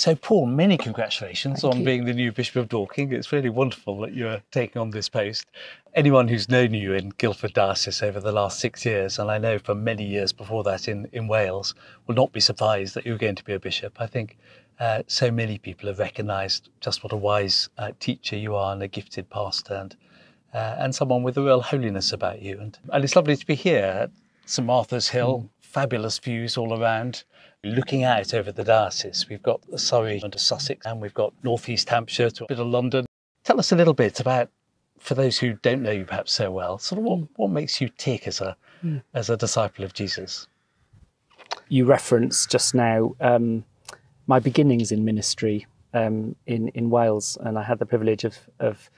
So, Paul, many congratulations Thank on you. being the new Bishop of Dorking. It's really wonderful that you're taking on this post. Anyone who's known you in Guildford Diocese over the last 6 years, and I know for many years before that in Wales, will not be surprised that you're going to be a bishop. I think so many people have recognised just what a wise teacher you are and a gifted pastor and someone with a real holiness about you. And it's lovely to be here at St Martha's Hill, fabulous views all around. Looking out over the diocese, we've got Surrey and Sussex, and we've got North East Hampshire to a bit of London. Tell us a little bit about, for those who don't know you perhaps so well, sort of what makes you tick as a disciple of Jesus. You referenced just now my beginnings in ministry in Wales, and I had the privilege of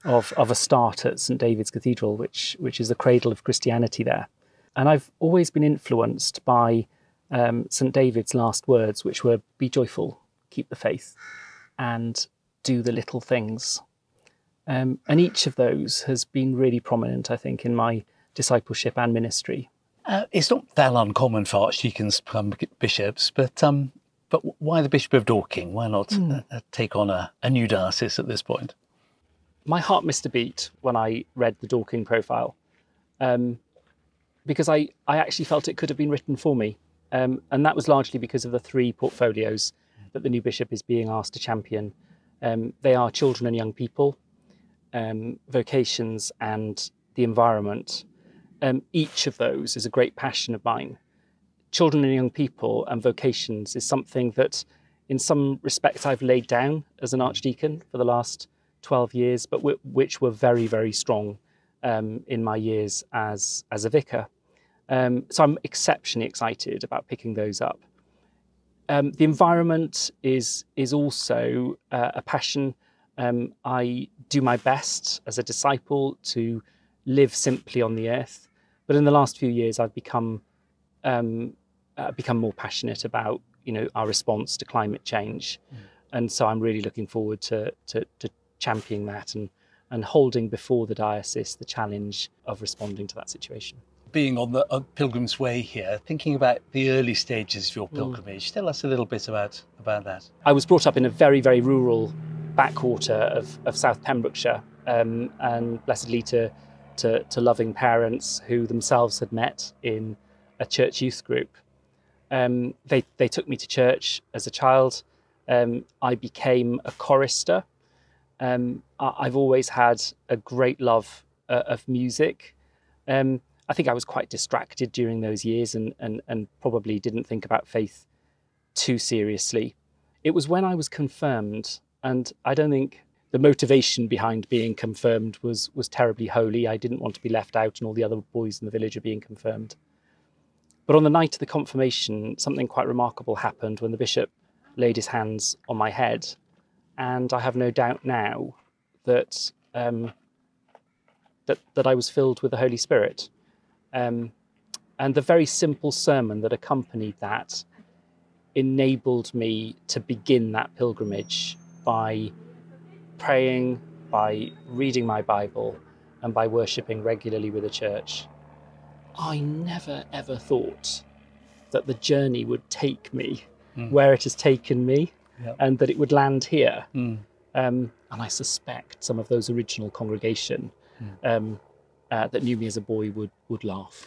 a start at St David's Cathedral, which is the cradle of Christianity there. And I've always been influenced by St David's last words, which were, "Be joyful, keep the faith, and do the little things." And each of those has been really prominent, I think, in my discipleship and ministry. It's not that uncommon for archdeacons to become bishops, but why the Bishop of Dorking? Why not take on a new diocese at this point? My heart missed a beat when I read the Dorking profile, because I actually felt it could have been written for me. And that was largely because of the 3 portfolios that the new bishop is being asked to champion. They are children and young people, vocations, and the environment. Each of those is a great passion of mine. Children and young people and vocations is something that in some respects I've laid down as an archdeacon for the last 12 years, but which were very, very strong in my years as a vicar. So I'm exceptionally excited about picking those up. The environment is also a passion. I do my best as a disciple to live simply on the earth, but in the last few years I've become more passionate about our response to climate change, and so I'm really looking forward to championing that and holding before the diocese the challenge of responding to that situation. Being on the Pilgrim's Way here, thinking about the early stages of your pilgrimage, tell us a little bit about that. I was brought up in a very, very rural backwater of South Pembrokeshire, and blessedly to loving parents who themselves had met in a church youth group. They took me to church as a child. I became a chorister. I've always had a great love of music. I think I was quite distracted during those years and probably didn't think about faith too seriously. It was when I was confirmed, and I don't think the motivation behind being confirmed was terribly holy. I didn't want to be left out and all the other boys in the village are being confirmed. But on the night of the confirmation, something quite remarkable happened when the bishop laid his hands on my head. And I have no doubt now that that I was filled with the Holy Spirit. And the very simple sermon that accompanied that enabled me to begin that pilgrimage by praying, by reading my Bible, and by worshipping regularly with the church. I never ever thought that the journey would take me where it has taken me, and that it would land here. And I suspect some of those original congregation that knew me as a boy would laugh.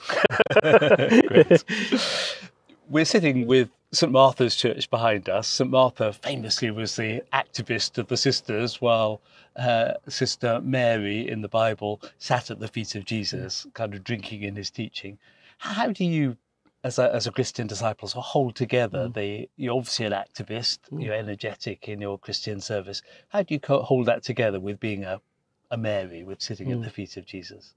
Great. We're sitting with St Martha's Church behind us. St Martha famously was the activist of the sisters, while Sister Mary in the Bible sat at the feet of Jesus, kind of drinking in his teaching. How do you, as a Christian disciple, so hold together you're obviously an activist, you're energetic in your Christian service. How do you hold that together with being a Mary, with sitting at the feet of Jesus?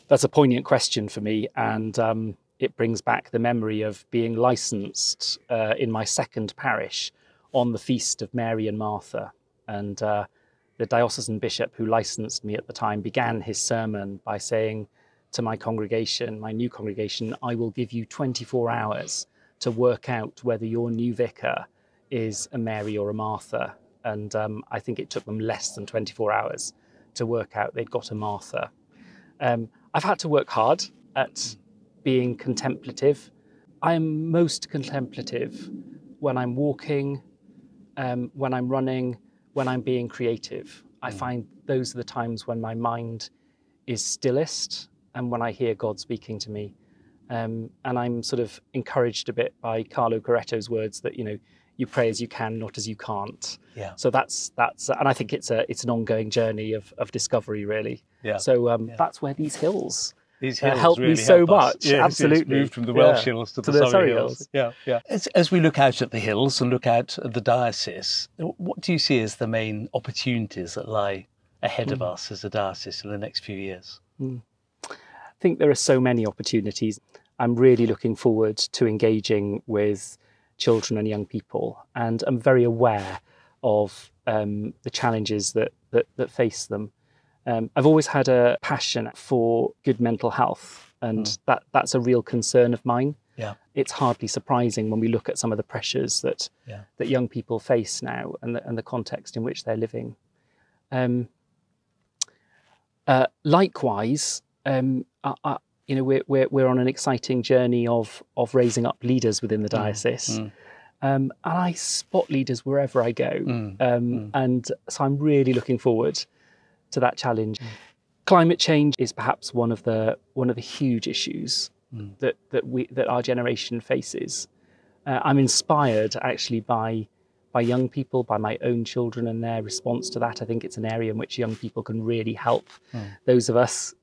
That's a poignant question for me, and it brings back the memory of being licensed in my second parish on the feast of Mary and Martha. And the diocesan bishop who licensed me at the time began his sermon by saying to my congregation, my new congregation, "I will give you 24 hours to work out whether your new vicar is a Mary or a Martha." And I think it took them less than 24 hours to work out they'd got a Martha. I've had to work hard at being contemplative. I am most contemplative when I'm walking, when I'm running, when I'm being creative. I find those are the times when my mind is stillest and when I hear God speaking to me. And I'm sort of encouraged a bit by Carlo Coretto's words that, you pray as you can, not as you can't. Yeah. So that's, and I think it's an ongoing journey of discovery, really. Yeah. So that's where these hills help really me so help us. much. Yes, Absolutely. It's moved from the Welsh Hills to the Surrey Hills. Yeah, yeah. As we look out at the hills and look out at the diocese, what do you see as the main opportunities that lie ahead of us as a diocese in the next few years? I think there are so many opportunities. I'm really looking forward to engaging with children and young people, and I'm very aware of the challenges that face them. I've always had a passion for good mental health, and that's a real concern of mine. Yeah. It's hardly surprising when we look at some of the pressures that young people face now, and the context in which they're living. Likewise, we're on an exciting journey of raising up leaders within the diocese. And I spot leaders wherever I go. And so I'm really looking forward to that challenge. Climate change is perhaps one of the huge issues that our generation faces. I'm inspired actually by young people, by my own children and their response to that. I think it's an area in which young people can really help those of us,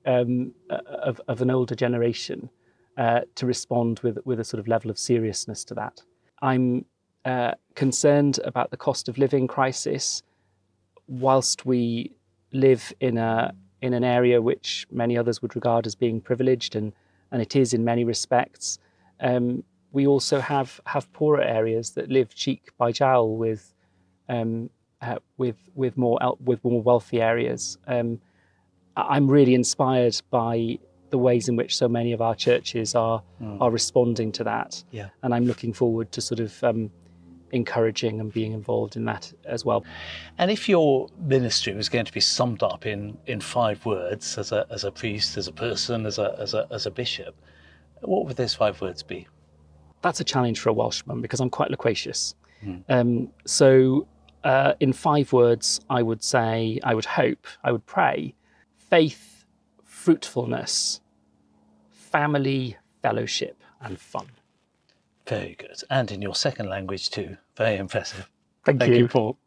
of an older generation, to respond with a sort of level of seriousness to that. I'm concerned about the cost of living crisis. Whilst we live in an area which many others would regard as being privileged, and it is in many respects, we also have poorer areas that live cheek by jowl with more wealthy areas. I'm really inspired by the ways in which so many of our churches are responding to that, and I'm looking forward to sort of encouraging and being involved in that as well. And if your ministry was going to be summed up in 5 words, as a priest, as a person, as a bishop, what would those 5 words be? That's a challenge for a Welshman because I'm quite loquacious. So in 5 words, I would say, I would hope, I would pray: faith, fruitfulness, family, fellowship, and fun. Very good. And in your second language too. Very impressive. Thank you, Paul.